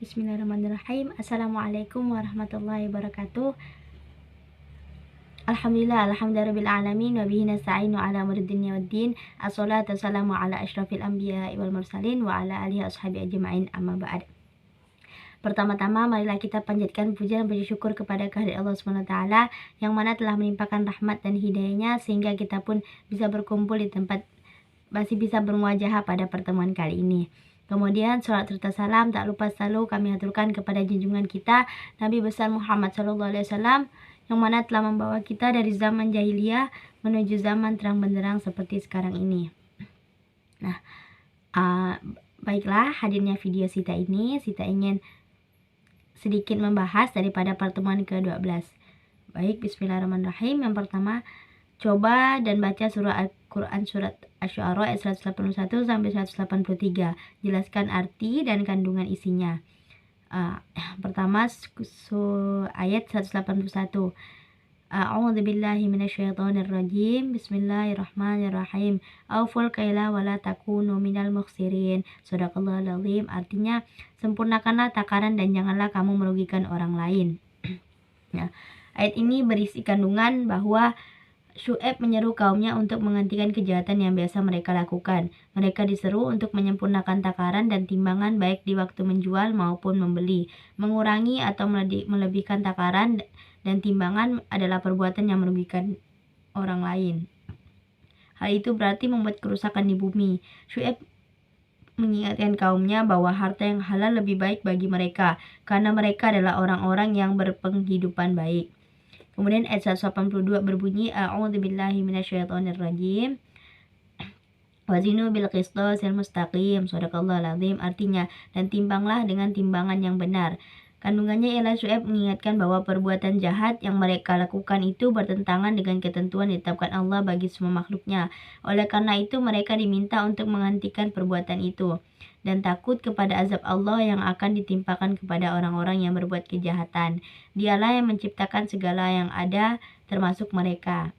Bismillahirrahmanirrahim. Assalamualaikum warahmatullahi wabarakatuh. Alhamdulillahirabbil alamin wa bihi nasta'inu ala umuri dunya waddin. Assalatu wassalamu ala asyrafil anbiya'i wal mursalin wa ala alihi washabi ajma'in, amma ba'd. Pertama-tama marilah kita panjatkan puja dan puji syukur kepada kehadirat Allah Subhanahu wa taala yang mana telah melimpahkan rahmat dan hidayahnya sehingga kita pun bisa berkumpul di tempat, masih bisa bermuajahah pada pertemuan kali ini. Kemudian salat serta salam tak lupa selalu kami aturkan kepada junjungan kita Nabi besar Muhammad SAW yang mana telah membawa kita dari zaman jahiliyah menuju zaman terang benderang seperti sekarang ini. Nah, baiklah, hadirnya video Sita ini, Sita ingin sedikit membahas daripada pertemuan ke-12. Baik, bismillahirrahmanirrahim. Yang pertama, coba dan baca surah Al-Quran surat Asy-Syu'ara ayat 181 sampai 183. Jelaskan arti dan kandungan isinya. Pertama, ayat 181. A'udzubillahi minasyaitonirrajim. Bismillahirrahmanirrahim. Auful kaila wala takunu minal mukhsirin. Shadaqallahul azim. Artinya, sempurnakanlah takaran dan janganlah kamu merugikan orang lain. Nah, ayat ini berisi kandungan bahwa Syu'aib menyeru kaumnya untuk menghentikan kejahatan yang biasa mereka lakukan. Mereka diseru untuk menyempurnakan takaran dan timbangan baik di waktu menjual maupun membeli. Mengurangi atau melebihkan takaran dan timbangan adalah perbuatan yang merugikan orang lain. Hal itu berarti membuat kerusakan di bumi. Syu'aib mengingatkan kaumnya bahwa harta yang halal lebih baik bagi mereka, karena mereka adalah orang-orang yang berpenghidupan baik. Kemudian ayat 182 berbunyi, A'udzubillahi minasyaitonirrajim. Wazinu bil qistasil mustaqim. Shadaqallahul azim. Artinya, dan timbanglah dengan timbangan yang benar. Kandungannya ialah Syu'aib mengingatkan bahwa perbuatan jahat yang mereka lakukan itu bertentangan dengan ketentuan ditetapkan Allah bagi semua makhluknya. Oleh karena itu mereka diminta untuk menghentikan perbuatan itu dan takut kepada azab Allah yang akan ditimpakan kepada orang-orang yang berbuat kejahatan. Dialah yang menciptakan segala yang ada termasuk mereka.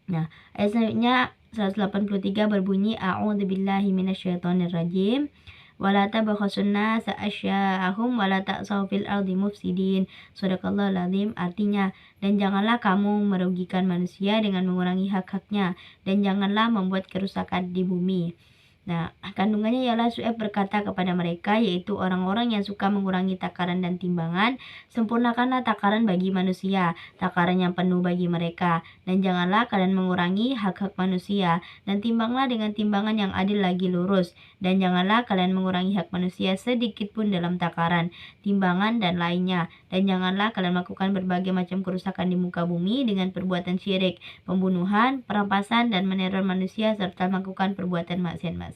Nah, ayat selanjutnya 183 berbunyi, A'udzubillahi minasyaitonirrajim. Wala tabakhasun nasa asya'ahum wala ta'saw fil ardi mufsidin. Shadaqallahul azim. Artinya, dan janganlah kamu merugikan manusia dengan mengurangi hak-haknya, dan janganlah membuat kerusakan di bumi. Nah, kandungannya ialah Syu'aib berkata kepada mereka, yaitu orang-orang yang suka mengurangi takaran dan timbangan, sempurnakanlah takaran bagi manusia, takaran yang penuh bagi mereka, dan janganlah kalian mengurangi hak-hak manusia, dan timbanglah dengan timbangan yang adil lagi lurus, dan janganlah kalian mengurangi hak manusia sedikit pun dalam takaran, timbangan, dan lainnya, dan janganlah kalian melakukan berbagai macam kerusakan di muka bumi dengan perbuatan syirik, pembunuhan, perampasan, dan meneror manusia, serta melakukan perbuatan maksiat.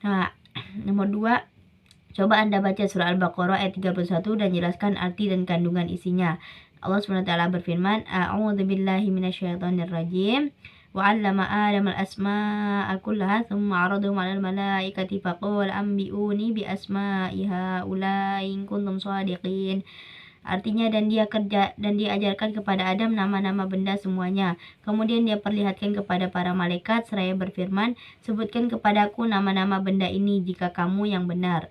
Nah, nomor 2, coba Anda baca surah Al-Baqarah ayat 31 dan jelaskan arti dan kandungan isinya. Allah SWT berfirman, A'udzubillahi minasyaitonirrajim. Wa 'allama Adam al-asma'a kullaha tsumma 'aradahum 'alal malaikati faqala anbi'uni bi asma'i haula'i in kuntum shadiqin. Artinya, dan dia ajarkan kepada Adam nama-nama benda semuanya. Kemudian dia perlihatkan kepada para malaikat seraya berfirman, sebutkan kepadaku nama-nama benda ini jika kamu yang benar.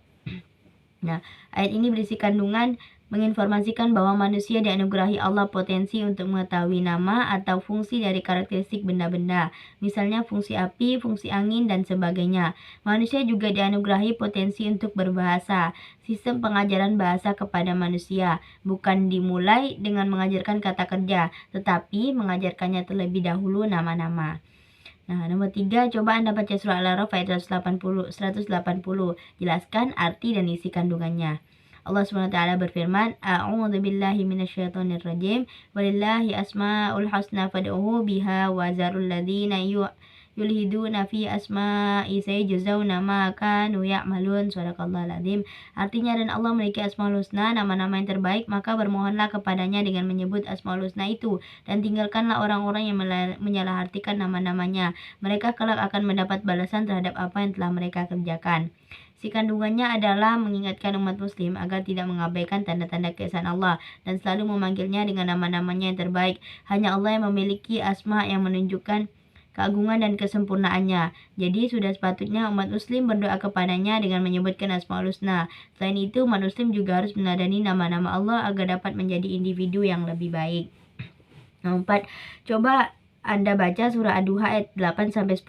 Nah, ayat ini berisi kandungan menginformasikan bahwa manusia dianugerahi Allah potensi untuk mengetahui nama atau fungsi dari karakteristik benda-benda, misalnya fungsi api, fungsi angin, dan sebagainya. Manusia juga dianugerahi potensi untuk berbahasa. Sistem pengajaran bahasa kepada manusia bukan dimulai dengan mengajarkan kata kerja, tetapi mengajarkannya terlebih dahulu nama-nama. Nah, nomor 3, coba Anda baca surah Al-A'raf ayat 180. Jelaskan arti dan isi kandungannya. Allah SWT berfirman, A'udzubillahi minasyaitonirrajim. Walillahi asma'ul husna fad'uhu biha wa zarul ladzina yulhiduna fi asma'i sayajzauna ma kanu ya'malun. Shadaqallahul azim. Artinya, dan Allah memiliki asmaul husna, nama-nama yang terbaik, maka bermohonlah kepadanya dengan menyebut asmaul husna itu, dan tinggalkanlah orang-orang yang menyalahartikan nama-namanya. Mereka kelak akan mendapat balasan terhadap apa yang telah mereka kerjakan. Si kandungannya adalah mengingatkan umat muslim agar tidak mengabaikan tanda-tanda keesaan Allah dan selalu memanggilnya dengan nama-namanya yang terbaik. Hanya Allah yang memiliki asma yang menunjukkan keagungan dan kesempurnaannya. Jadi sudah sepatutnya umat muslim berdoa kepadanya dengan menyebutkan Asmaul Husna. Selain itu, umat muslim juga harus meneladani nama-nama Allah agar dapat menjadi individu yang lebih baik. Nomor 4, coba Anda baca surah Ad-Duha ayat 8-10.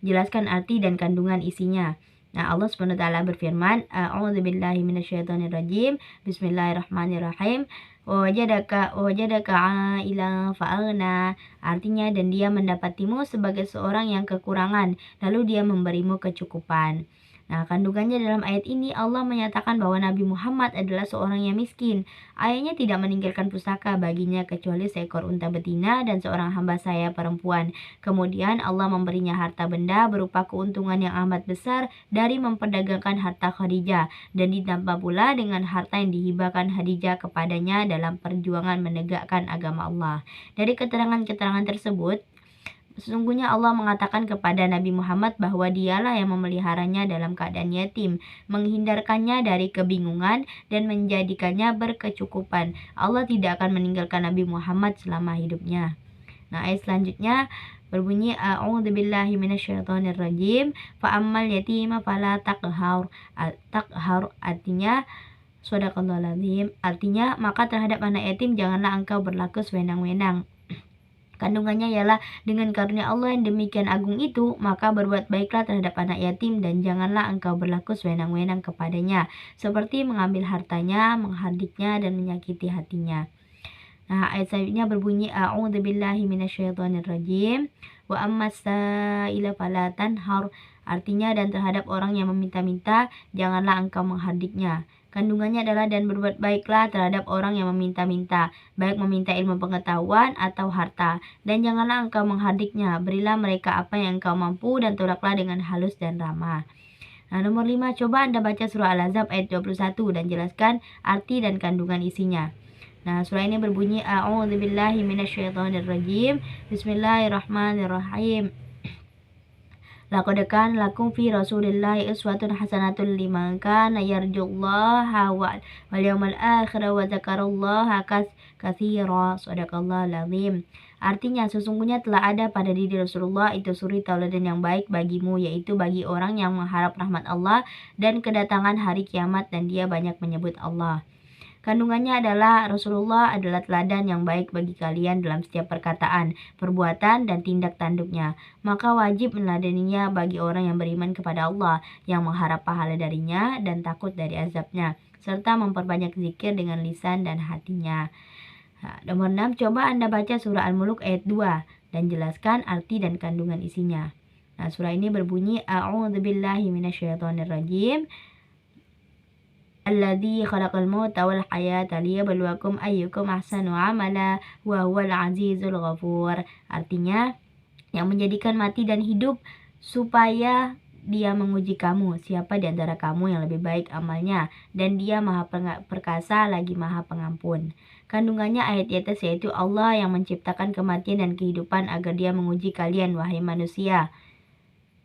Jelaskan arti dan kandungan isinya. Nah, Allah SWT berfirman, A'udzubillahi minasyaitonirrajim. Bismillahirrahmanirrahim. Wajadaka ailan fa'aghna. Artinya, dan dia mendapatimu sebagai seorang yang kekurangan, lalu dia memberimu kecukupan. Nah, kandungannya dalam ayat ini Allah menyatakan bahwa Nabi Muhammad adalah seorang yang miskin. Ayahnya tidak meninggalkan pusaka baginya kecuali seekor unta betina dan seorang hamba sahaya perempuan. Kemudian Allah memberinya harta benda berupa keuntungan yang amat besar dari memperdagangkan harta Khadijah, dan ditambah pula dengan harta yang dihibahkan Khadijah kepadanya dalam perjuangan menegakkan agama Allah. Dari keterangan-keterangan tersebut, sesungguhnya Allah mengatakan kepada Nabi Muhammad bahwa dialah yang memeliharanya dalam keadaan yatim, menghindarkannya dari kebingungan, dan menjadikannya berkecukupan. Allah tidak akan meninggalkan Nabi Muhammad selama hidupnya. Nah, ayat selanjutnya berbunyi, A'udzubillahi minasyaitonirrajim. Fa'ammal yatima fala taqhar. Taqhar artinya, Shadaqallahul Azim, artinya maka terhadap anak yatim janganlah engkau berlaku sewenang-wenang. Kandungannya ialah dengan karunia Allah yang demikian agung itu, maka berbuat baiklah terhadap anak yatim dan janganlah engkau berlaku sewenang-wenang kepadanya, seperti mengambil hartanya, menghardiknya, dan menyakiti hatinya. Nah, ayat selanjutnya berbunyi, A'udzubillahi minasyaitonirrajim. Wa ammas sa'ila fala tanhar. Artinya, dan terhadap orang yang meminta-minta, janganlah engkau menghardiknya. Kandungannya adalah dan berbuat baiklah terhadap orang yang meminta-minta, baik meminta ilmu pengetahuan atau harta, dan janganlah engkau menghardiknya. Berilah mereka apa yang engkau mampu dan tolaklah dengan halus dan ramah. Nah, nomor 5, coba Anda baca surah Al-Ahzab ayat 21 dan jelaskan arti dan kandungan isinya. Nah, surah ini berbunyi, A'udzubillahi minasyaitonirrajim. Bismillahirrahmanirrahim. Laqad kana lakum fi Rasulillahi uswatun hasanatun liman kana yarjullaha wal yawmal akhir wa dzakarallaha katsira. Shadaqallahul azim. Artinya, sesungguhnya telah ada pada diri Rasulullah itu suri tauladan yang baik bagimu, yaitu bagi orang yang mengharap rahmat Allah dan kedatangan hari kiamat, dan dia banyak menyebut Allah. Kandungannya adalah Rasulullah adalah teladan yang baik bagi kalian dalam setiap perkataan, perbuatan, dan tindak tanduknya. Maka wajib meneladaninya bagi orang yang beriman kepada Allah, yang mengharap pahala darinya dan takut dari azabnya, serta memperbanyak zikir dengan lisan dan hatinya. Nah, nomor 6, coba Anda baca surah Al-Mulk ayat 2 dan jelaskan arti dan kandungan isinya. Nah, surah ini berbunyi, A'udzubillahi minasyaitonirrajim. Alladzi khalaqal mauta wal hayata liyabluwakum ayyukum ahsanu amala wa huwal azizul ghafur. Artinya, yang menjadikan mati dan hidup supaya dia menguji kamu, siapa di antara kamu yang lebih baik amalnya, dan dia maha perkasa lagi maha pengampun. Kandungannya ayat di atas yaitu Allah yang menciptakan kematian dan kehidupan agar dia menguji kalian, wahai manusia.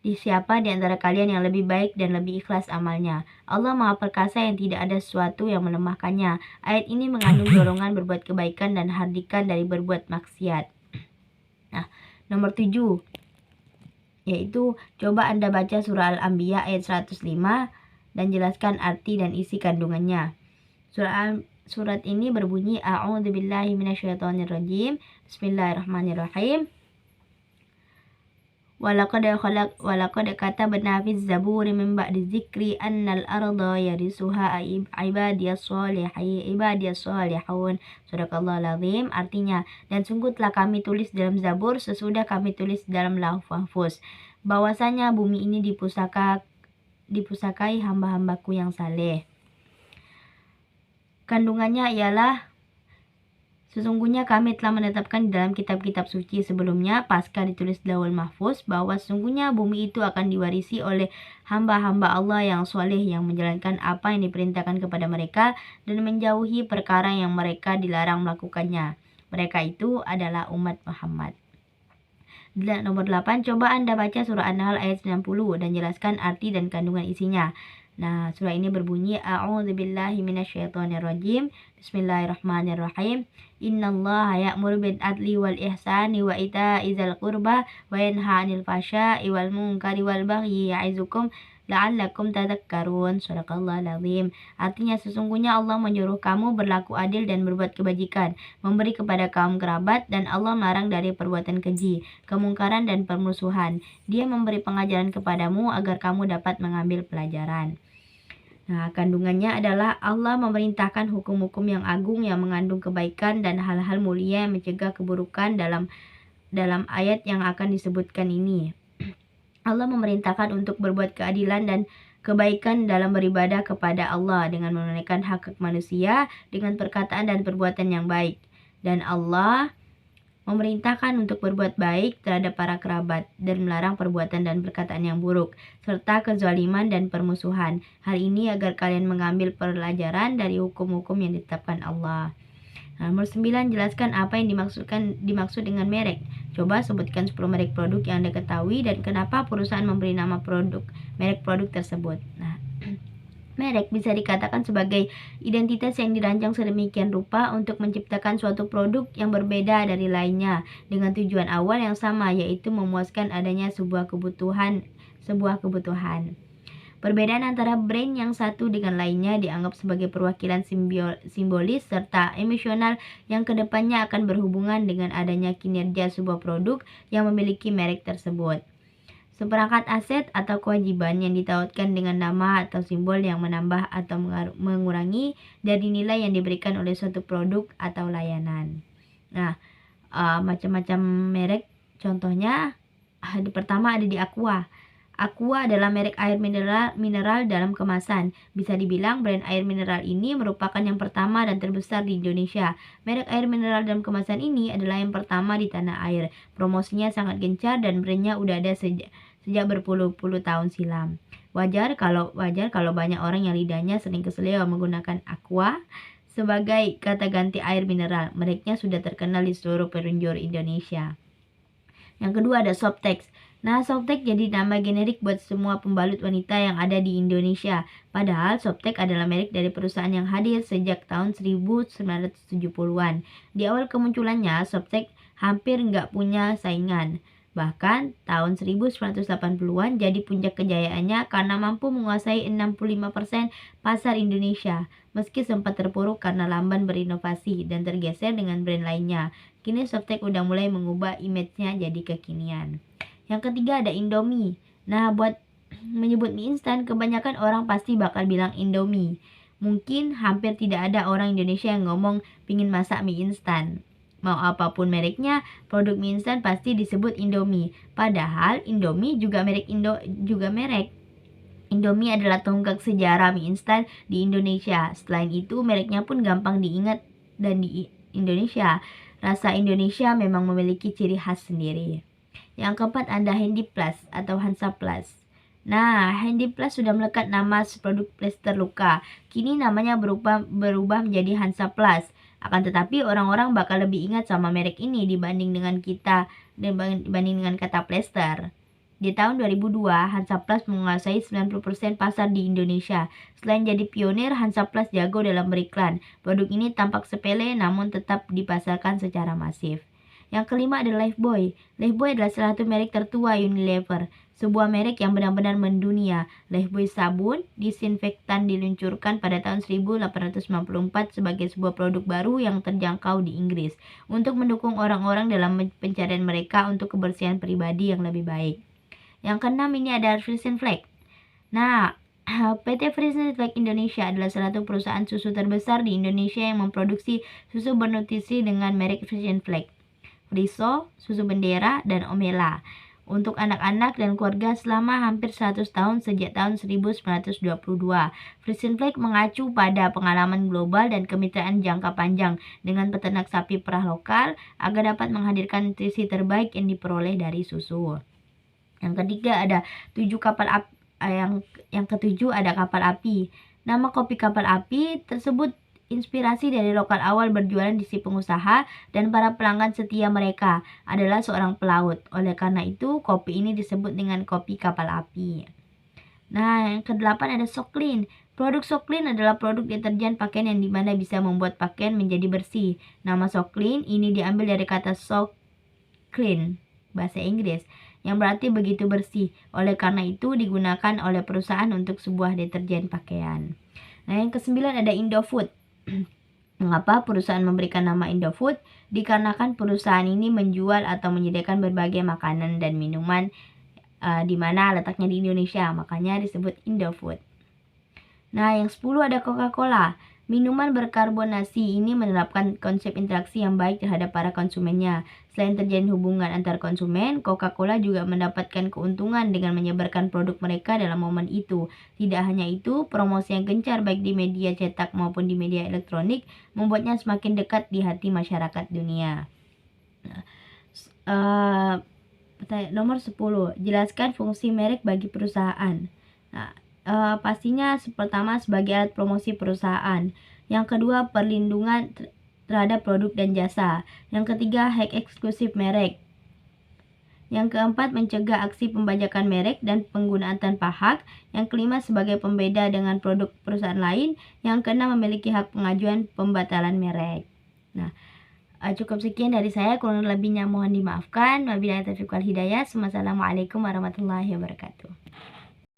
Di siapa di antara kalian yang lebih baik dan lebih ikhlas amalnya. Allah maha perkasa yang tidak ada sesuatu yang melemahkannya. Ayat ini mengandung dorongan berbuat kebaikan dan hardikan dari berbuat maksiat. Nah, nomor 7, yaitu coba Anda baca surah Al-Anbiya ayat 105 dan jelaskan arti dan isi kandungannya. Surat ini berbunyi, A'udzubillahi minasyaitonirrajim. Bismillahirrahmanirrahim. Walaqad katabna fiz zaburi min ba'di dzikri annal arda yarisuha ibadiyas solihun. Shadaqallahul azim. Artinya, dan sungguh telah kami tulis dalam Zabur sesudah kami tulis dalam Lauh Mahfuz bahwasanya bumi ini dipusakai hamba-hambaku yang saleh. Kandungannya ialah, sesungguhnya kami telah menetapkan di dalam kitab-kitab suci sebelumnya pasca ditulis Lauhul Mahfuz bahwa sesungguhnya bumi itu akan diwarisi oleh hamba-hamba Allah yang soleh yang menjalankan apa yang diperintahkan kepada mereka dan menjauhi perkara yang mereka dilarang melakukannya. Mereka itu adalah umat Muhammad. Nomor 8, coba Anda baca surah An-Nahl ayat 90 dan jelaskan arti dan kandungan isinya. Nah, surah ini berbunyi A'udzubillahi minasyaitonirrajim. Bismillahirrahmanirrahim. Innallaha ya'muru bil adli wal ihsani wa ita'i dzil qurba wa yanha 'anil fahsya'i wal munkari wal baghi ya'izukum la'allakum tadhakkarun. Shadaqallahul azim. Artinya sesungguhnya Allah menyuruh kamu berlaku adil dan berbuat kebajikan, memberi kepada kaum kerabat, dan Allah melarang dari perbuatan keji, kemungkaran dan permusuhan. Dia memberi pengajaran kepadamu agar kamu dapat mengambil pelajaran. Nah, kandungannya adalah Allah memerintahkan hukum-hukum yang agung yang mengandung kebaikan dan hal-hal mulia yang mencegah keburukan dalam ayat yang akan disebutkan ini. Allah memerintahkan untuk berbuat keadilan dan kebaikan dalam beribadah kepada Allah dengan menunaikan hak manusia dengan perkataan dan perbuatan yang baik. Dan Allah memerintahkan untuk berbuat baik terhadap para kerabat dan melarang perbuatan dan perkataan yang buruk serta kezaliman dan permusuhan. Hal ini agar kalian mengambil pelajaran dari hukum-hukum yang ditetapkan Allah. Nomor 9, jelaskan apa yang dimaksud dengan merek. Coba sebutkan 10 merek produk yang Anda ketahui dan kenapa perusahaan memberi nama merek produk tersebut. Nah, merek bisa dikatakan sebagai identitas yang dirancang sedemikian rupa untuk menciptakan suatu produk yang berbeda dari lainnya dengan tujuan awal yang sama, yaitu memuaskan adanya sebuah kebutuhan. Perbedaan antara brand yang satu dengan lainnya dianggap sebagai perwakilan simbolis serta emosional yang kedepannya akan berhubungan dengan adanya kinerja sebuah produk yang memiliki merek tersebut. Seperangkat aset atau kewajiban yang ditautkan dengan nama atau simbol yang menambah atau mengurangi dari nilai yang diberikan oleh suatu produk atau layanan. Nah, macam-macam merek, contohnya pertama ada di Aqua. Aqua adalah merek air mineral dalam kemasan. Bisa dibilang brand air mineral ini merupakan yang pertama dan terbesar di Indonesia. Merek air mineral dalam kemasan ini adalah yang pertama di tanah air. Promosinya sangat gencar dan brandnya udah ada sejak berpuluh-puluh tahun silam. Wajar kalau banyak orang yang lidahnya sering keseleo menggunakan Aqua sebagai kata ganti air mineral. Mereknya sudah terkenal di seluruh penjuru Indonesia. Yang kedua ada Softex. Nah, Softex jadi nama generik buat semua pembalut wanita yang ada di Indonesia. Padahal Softex adalah merek dari perusahaan yang hadir sejak tahun 1970-an. Di awal kemunculannya, Softex hampir nggak punya saingan. Bahkan tahun 1980-an jadi puncak kejayaannya karena mampu menguasai 65% pasar Indonesia. Meski sempat terpuruk karena lamban berinovasi dan tergeser dengan brand lainnya, kini Softex udah mulai mengubah image-nya jadi kekinian. Yang ketiga ada Indomie. Nah, buat menyebut mie instan, kebanyakan orang pasti bakal bilang Indomie. Mungkin hampir tidak ada orang Indonesia yang ngomong pingin masak mie instan. Mau apapun mereknya, produk mie instan pasti disebut Indomie. Padahal Indomie juga merek. Indomie adalah tonggak sejarah mie instan di Indonesia. Selain itu, mereknya pun gampang diingat dan di Indonesia. Rasa Indonesia memang memiliki ciri khas sendiri. Yang keempat ada Handiplast atau Hansaplast. Nah, Handiplast sudah melekat nama produk plester luka. Kini namanya berubah menjadi Hansaplast. Akan tetapi orang-orang bakal lebih ingat sama merek ini dibanding dengan kata plester. Di tahun 2002, Hansaplast menguasai 90% pasar di Indonesia. Selain jadi pionir, Hansaplast jago dalam beriklan. Produk ini tampak sepele namun tetap dipasarkan secara masif. Yang kelima adalah Lifebuoy. Lifebuoy adalah salah satu merek tertua Unilever, sebuah merek yang benar-benar mendunia. Lifebuoy sabun disinfektan diluncurkan pada tahun 1894 sebagai sebuah produk baru yang terjangkau di Inggris untuk mendukung orang-orang dalam pencarian mereka untuk kebersihan pribadi yang lebih baik. Yang keenam ini ada Frisian Flag. Nah, PT Frisian Flag Indonesia adalah salah satu perusahaan susu terbesar di Indonesia yang memproduksi susu bernutrisi dengan merek Frisian Flag, Friso, Susu Bendera, dan Omela untuk anak-anak dan keluarga selama hampir 100 tahun sejak tahun 1922. Frisian Flag mengacu pada pengalaman global dan kemitraan jangka panjang dengan peternak sapi perah lokal agar dapat menghadirkan nutrisi terbaik yang diperoleh dari susu. Yang ketiga ada yang ketujuh ada kapal api. Nama kopi kapal api tersebut inspirasi dari lokal awal berjualan di si pengusaha dan para pelanggan setia mereka adalah seorang pelaut. Oleh karena itu, kopi ini disebut dengan kopi kapal api. Nah, yang kedelapan ada Soklin. Produk Soklin adalah produk deterjen pakaian yang dimana bisa membuat pakaian menjadi bersih. Nama Soklin ini diambil dari kata soak clean, bahasa Inggris, yang berarti begitu bersih. Oleh karena itu digunakan oleh perusahaan untuk sebuah deterjen pakaian. Nah, yang kesembilan ada Indofood. Mengapa perusahaan memberikan nama Indofood? Dikarenakan perusahaan ini menjual atau menyediakan berbagai makanan dan minuman di mana letaknya di Indonesia, makanya disebut Indofood. Nah, yang 10 ada Coca-Cola. Minuman berkarbonasi ini menerapkan konsep interaksi yang baik terhadap para konsumennya. Selain terjalin hubungan antar konsumen, Coca-Cola juga mendapatkan keuntungan dengan menyebarkan produk mereka dalam momen itu. Tidak hanya itu, promosi yang gencar baik di media cetak maupun di media elektronik membuatnya semakin dekat di hati masyarakat dunia. Nomor 10, jelaskan fungsi merek bagi perusahaan. Nah, pastinya pertama sebagai alat promosi perusahaan. Yang kedua, perlindungan terhadap produk dan jasa. Yang ketiga, hak eksklusif merek. Yang keempat, mencegah aksi pembajakan merek dan penggunaan tanpa hak. Yang kelima, sebagai pembeda dengan produk perusahaan lain. Yang keenam, memiliki hak pengajuan pembatalan merek. Nah, cukup sekian dari saya, kurang lebihnya mohon dimaafkan. Wabillahi taufiq wal hidayah. Wassalamualaikum warahmatullahi wabarakatuh.